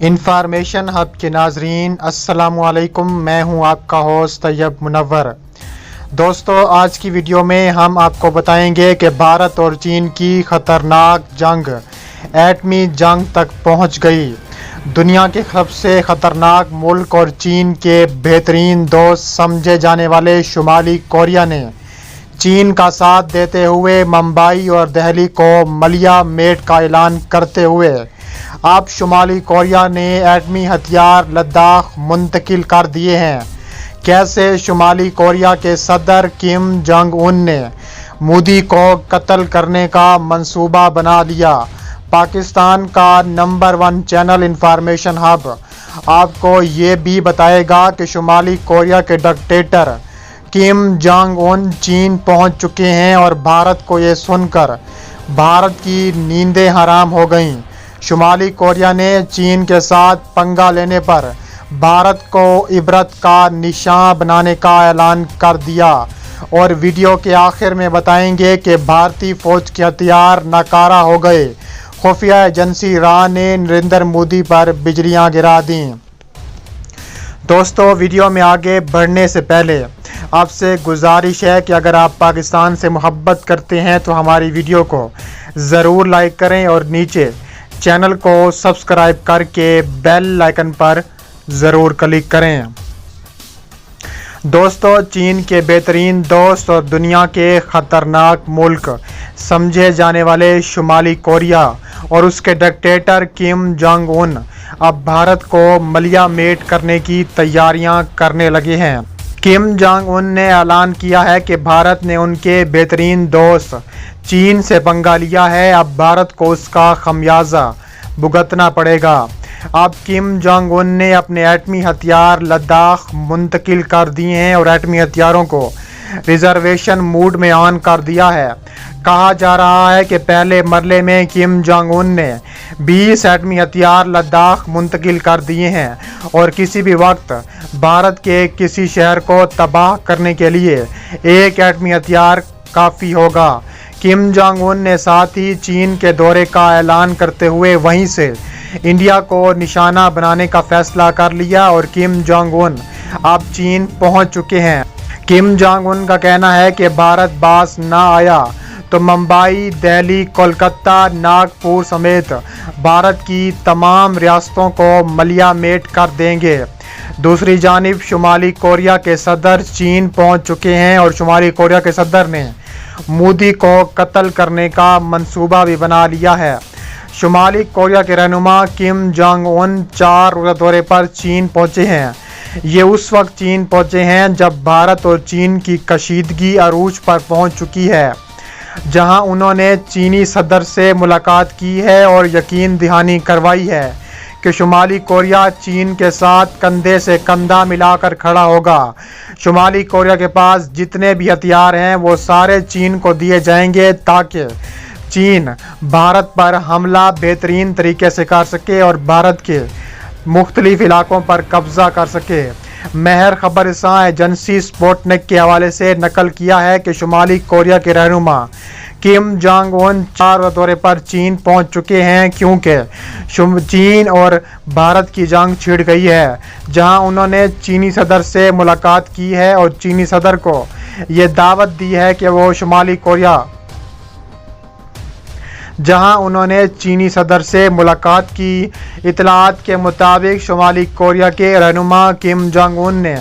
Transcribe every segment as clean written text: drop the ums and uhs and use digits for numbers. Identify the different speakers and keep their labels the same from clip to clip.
Speaker 1: Information hub کے ناظرین السلام علیکم، میں ہوں آپ کا ہوسٹ طیب منور۔ دوستو، آج کی ویڈیو میں ہم آپ کو بتائیں گے کہ بھارت اور چین کی خطرناک جنگ ایٹمی جنگ تک پہنچ گئی۔ دنیا کے سب سے خطرناک ملک اور چین کے بہترین دوست سمجھے جانے والے شمالی کوریا نے چین کا ساتھ دیتے ہوئے ممبئی اور دہلی کو ملیہ میٹ کا اعلان کرتے ہوئے اب شمالی کوریا نے ایٹمی ہتھیار لداخ منتقل کر دیے ہیں۔ کیسے شمالی کوریا کے صدر کم جونگ ان نے مودی کو قتل کرنے کا منصوبہ بنا لیا۔ پاکستان کا نمبر 1 چینل انفارمیشن ہب آپ کو یہ بھی بتائے گا کہ شمالی کوریا کے ڈکٹیٹر کم جونگ ان چین پہنچ چکے ہیں اور بھارت کو یہ سن کر بھارت کی نیندیں حرام ہو گئیں۔ شمالی کوریا نے چین کے ساتھ پنگا لینے پر بھارت کو عبرت کا نشان بنانے کا اعلان کر دیا، اور ویڈیو کے آخر میں بتائیں گے کہ بھارتی فوج کے ہتھیار ناکارہ ہو گئے۔ خفیہ ایجنسی را نے نریندر مودی پر بجلیاں گرا دیں۔ دوستو، ویڈیو میں آگے بڑھنے سے پہلے آپ سے گزارش ہے کہ اگر آپ پاکستان سے محبت کرتے ہیں تو ہماری ویڈیو کو ضرور لائک کریں اور نیچے چینل کو سبسکرائب کر کے بیل آئیکن پر ضرور کلک کریں۔ دوستو، چین کے بہترین دوست اور دنیا کے خطرناک ملک سمجھے جانے والے شمالی کوریا اور اس کے ڈکٹیٹر کم جونگ ان اب بھارت کو ملیہ میٹ کرنے کی تیاریاں کرنے لگے ہیں۔ کم جونگ ان نے اعلان کیا ہے کہ بھارت نے ان کے بہترین دوست چین سے پنگا لیا ہے، اب بھارت کو اس کا خمیازہ بھگتنا پڑے گا۔ اب کم جونگ ان نے اپنے ایٹمی ہتھیار لداخ منتقل کر دیے ہیں اور ایٹمی ہتھیاروں کو ریزرویشن موڈ میں آن کر دیا ہے۔ کہا جا رہا ہے کہ پہلے مرحلے میں کم جونگ ان نے 20 ایٹمی ہتھیار لداخ منتقل کر دیے ہیں اور کسی بھی وقت بھارت کے کسی شہر کو تباہ کرنے کے لیے ایک ایٹمی ہتھیار کافی ہوگا۔ کم جونگ ان نے ساتھ ہی چین کے دورے کا اعلان کرتے ہوئے وہیں سے انڈیا کو نشانہ بنانے کا فیصلہ کر لیا اور کم جونگ ان اب چین پہنچ چکے ہیں۔ کم جونگ ان کا کہنا ہے کہ بھارت باز نہ آیا تو ممبئی، دہلی، کولکتہ، ناگپور سمیت بھارت کی تمام ریاستوں کو ملیہ میٹ کر دیں گے۔ دوسری جانب شمالی کوریا کے صدر چین پہنچ چکے ہیں اور شمالی کوریا کے صدر نے مودی کو قتل کرنے کا منصوبہ بھی بنا لیا ہے۔ شمالی کوریا کے رہنما کم جونگ ان 4 روزہ دورے پر چین پہنچے ہیں۔ یہ اس وقت چین پہنچے ہیں جب بھارت اور چین کی کشیدگی عروج پر پہنچ چکی ہے، جہاں انہوں نے چینی صدر سے ملاقات کی ہے اور یقین دہانی کروائی ہے کہ شمالی کوریا چین کے ساتھ کندھے سے کندھا ملا کر کھڑا ہوگا۔ شمالی کوریا کے پاس جتنے بھی ہتھیار ہیں وہ سارے چین کو دیے جائیں گے تاکہ چین بھارت پر حملہ بہترین طریقے سے کر سکے اور بھارت کے مختلف علاقوں پر قبضہ کر سکے۔ مہر خبر رساں ایجنسی سپوٹنک کے حوالے سے نقل کیا ہے کہ شمالی کوریا کے رہنما کم جونگ ان 4 دورے پر چین پہنچ چکے ہیں کیونکہ چین اور بھارت کی جنگ چھڑ گئی ہے، جہاں انہوں نے چینی صدر سے ملاقات کی ہے اور چینی صدر کو یہ دعوت دی ہے کہ وہ اطلاعات کے مطابق شمالی کوریا کے رہنما کم جونگ ان نے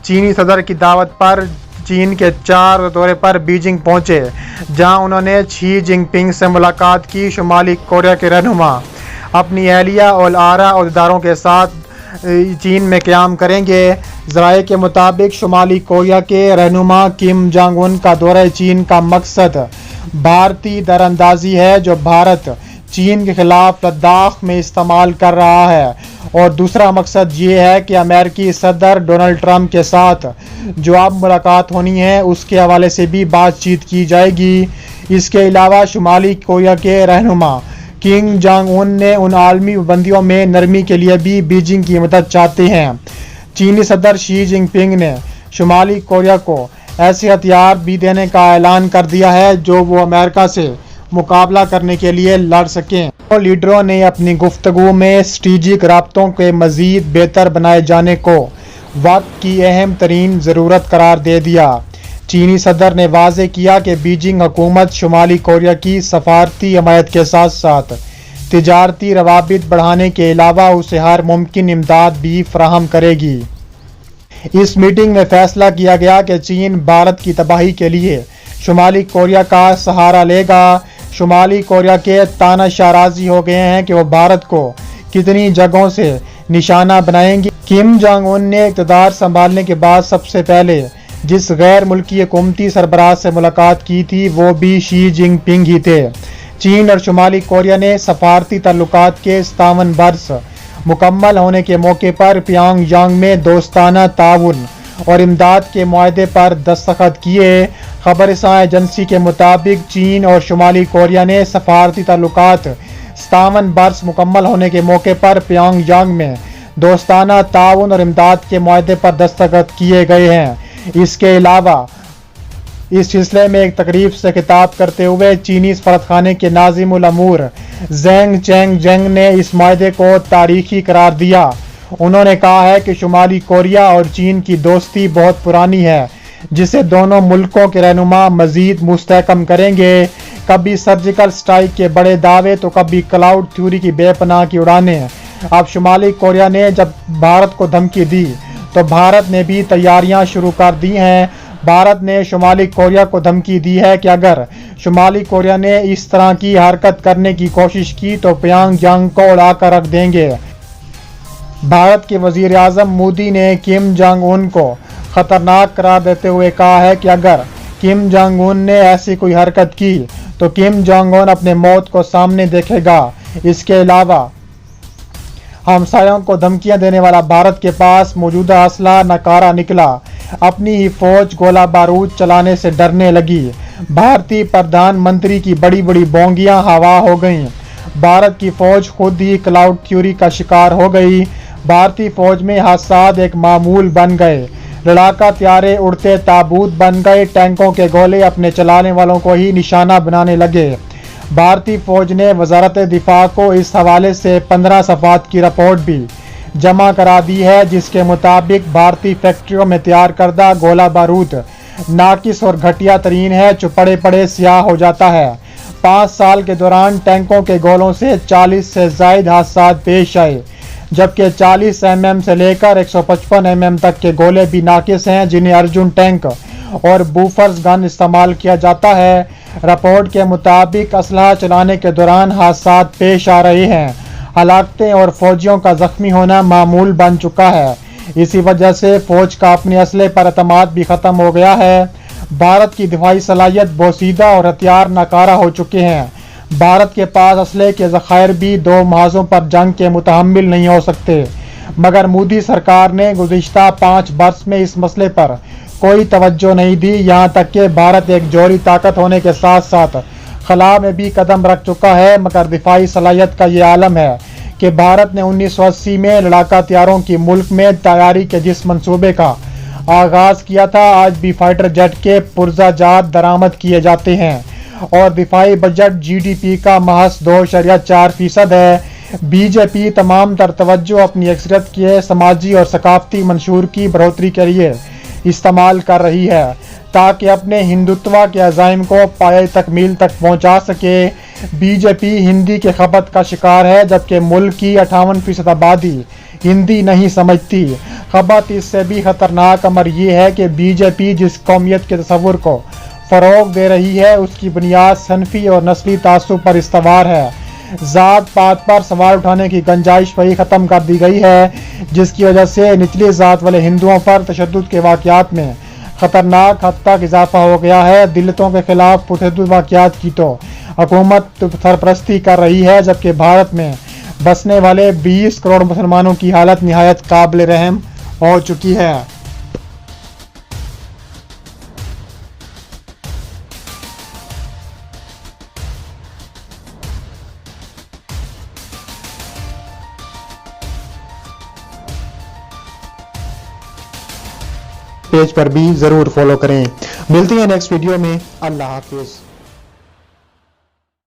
Speaker 1: چینی صدر کی دعوت پر چین کے 4 دورے پر بیجنگ پہنچے، جہاں انہوں نے شی جن پنگ سے ملاقات کی۔ شمالی کوریا کے رہنما اپنی اہلیہ اور آرا عہدیداروں کے ساتھ چین میں قیام کریں گے۔ ذرائع کے مطابق شمالی کوریا کے رہنما کم جونگ ان کا دورہ چین کا مقصد بھارتی دراندازی ہے جو بھارت چین کے خلاف لداخ میں استعمال کر رہا ہے، اور دوسرا مقصد یہ ہے کہ امریکی صدر ڈونلڈ ٹرمپ کے ساتھ جو اب ملاقات ہونی ہے اس کے حوالے سے بھی بات چیت کی جائے گی۔ اس کے علاوہ شمالی کوریا کے رہنما کم جونگ ان نے ان عالمی پابندیوں میں نرمی کے لیے بھی بیجنگ کی مدد چاہتے ہیں۔ چینی صدر شی جن پنگ نے شمالی کوریا کو ایسے ہتھیار بھی دینے کا اعلان کر دیا ہے جو وہ امریکہ سے मुकाबला करने के लिए लड़ सकें। दोनों लीडरों ने अपनी गुफ्तगू में स्ट्रेटेजिक राब्तों के मज़ीद बेहतर बनाए जाने को वक्त की अहम तरीन ज़रूरत करार दे दिया। चीनी सदर ने वाज़े किया कि बीजिंग हुकूमत शुमाली कोरिया की सफारती हमायत के साथ साथ तिजारती रवाबित बढ़ाने के अलावा उसे हर मुमकिन इमदाद भी फराहम करेगी। इस मीटिंग में फैसला किया गया कि चीन भारत की तबाही के लिए शुमाली कोरिया का सहारा लेगा। शुमाली कोरिया के तानाशाह राजी हो गए हैं कि वो भारत को कितनी जगहों से निशाना बनाएंगे। किम जोंग उन ने इक़्तिदार संभालने के बाद सबसे पहले जिस गैर मुल्की हुकूमती सरबराह से मुलाकात की थी वो भी शी जिनपिंग ही थे। चीन और शुमाली कोरिया ने सफारती ताल्लुकात के 57 बरस मुकम्मल होने के मौके पर प्योंगयांग में दोस्ताना ताउन और इमदाद के मुआहदे पर दस्तखत किए। खबरसां एजेंसी के मुताबिक चीन और शुमाली कोरिया ने सफारती ताल्लुकात 57 बरस मुकम्मल होने के मौके पर प्योंगयांग में दोस्ताना ताउन और इमदाद के मुआहदे पर दस्तखत किए गए हैं। इसके अलावा इस सिलसिले में एक तकरीब से खिताब करते हुए चीनी सफारतखाने के नाज़िम उल अमूर ज़ेंग चेंगजेंग ने इस मुआहदे को तारीखी करार दिया। उन्होंने कहा है कि शुमाली कोरिया और चीन की दोस्ती बहुत पुरानी है जिसे दोनों मुल्कों के रहनुमा मज़ीद मुस्तहकम करेंगे। कभी सर्जिकल स्ट्राइक के बड़े दावे तो कभी क्लाउड थ्योरी की बेपनाह की उड़ानें। अब शुमाली कोरिया ने जब भारत को धमकी दी तो भारत ने भी तैयारियां शुरू कर दी हैं। भारत ने शुमाली कोरिया को धमकी दी है कि अगर शुमाली कोरिया ने इस तरह की हरकत करने की कोशिश की तो प्योंगयांग को उड़ाकर रख देंगे। भारत के वजीर आज़म मोदी ने किम जोंग उन को खतरनाक करार देते हुए कहा है कि अगर किम जोंग उन ने ऐसी कोई हरकत की तो किम जोंग उन अपने मौत को सामने देखेगा। इसके अलावा हमसायों को धमकियां देने वाला भारत के पास मौजूदा असला नकारा निकला। अपनी ही फौज गोला बारूद चलाने से डरने लगी। भारतीय प्रधानमंत्री की बड़ी बड़ी बोंगियां हवा हो गईं। भारत की फौज खुद ही क्लाउड थ्योरी का शिकार हो गई। भारतीय फौज में हादसात एक मामूल बन गए। लड़ाका त्यारे उड़ते ताबूत बन गए। टैंकों के गोले अपने चलाने वालों को ही निशाना बनाने लगे। भारतीय फौज ने वजारत दिफा को इस हवाले से 15 सफ़ात की रिपोर्ट भी जमा करा दी है जिसके मुताबिक भारतीय फैक्ट्रियों में तैयार करदा गोला बारूद नाकिस और घटिया तरीन है जो पड़े पड़े स्याह हो जाता है। 5 साल के दौरान टैंकों के गोलों से 40 से ज़ायद हादसात पेश आए जबकि 40 mm से लेकर 155 mm तक के गोले भी नाकिस हैं जिन्हें अर्जुन टैंक और बूफर्स गन इस्तेमाल किया जाता है। रिपोर्ट के मुताबिक असलहा चलाने के दौरान हादसात पेश आ रहे हैं। हलाकतें और फौजियों का जख्मी होना मामूल बन चुका है। इसी वजह से फौज का अपने असले पर एतमाद भी ख़त्म हो गया है। भारत की दिफाई सलाहियत बोसीदा और हथियार नाकारा हो चुके हैं। भारत के पास असले के ज़खायर भी 2 महाजों पर जंग के मुतहम्मिल नहीं हो सकते। मगर मोदी सरकार ने गुज़िश्ता 5 बरस में इस मसले पर कोई तवज्जो नहीं दी। यहाँ तक कि भारत एक जौहरी ताकत होने के साथ साथ खला में भी कदम रख चुका है। मगर दिफाई सलाहियत का ये आलम है कि भारत ने 1980 में लड़ाका हथियारों की मुल्क में तैयारी के जिस मंसूबे का आगाज़ किया था आज भी फाइटर जेट के पुर्जा जात दरामद किए जाते हैं और दिफाई बजट GDP का महज 2.4% है। बीजेपी तमाम तर तवज्जो अपनी अक्सरियत के समाजी और सकाफती मंशूर की बढ़ोतरी के लिए इस्तेमाल कर रही है ताकि अपने हिंदुत्व के अज़ाइम को पाए तकमील तक पहुंचा सके। बीजेपी हिंदी के खपत का शिकार है जबकि मुल्क की 58% आबादी हिंदी नहीं समझती। खपत इससे भी ख़तरनाक अमर ये है कि बीजेपी जिस कौमियत के तस्वुर को फ़रोग दे रही है उसकी बुनियाद सनफी और नस्ली तासुब पर इस्तवार है। ज़ात पात पर सवाल उठाने की गुंजाइश वही ख़त्म कर दी गई है जिसकी वजह से निचली ज़ात वाले हिंदुओं पर तशद्दुद के वाक़यात में ख़तरनाक हद तक इजाफा हो गया है। दिल्लतों के खिलाफ पुरतशद्दुद वाक़यात की तो हुकूमत सरपरस्ती कर रही है जबकि भारत में बसने वाले 20 करोड़ मुसलमानों की हालत निहायत काबिल रहम हो चुकी है। पेज पर भी ज़रूर फॉलो करें। मिलते हैं नेक्स्ट वीडियो में। अल्लाह हाफिज़।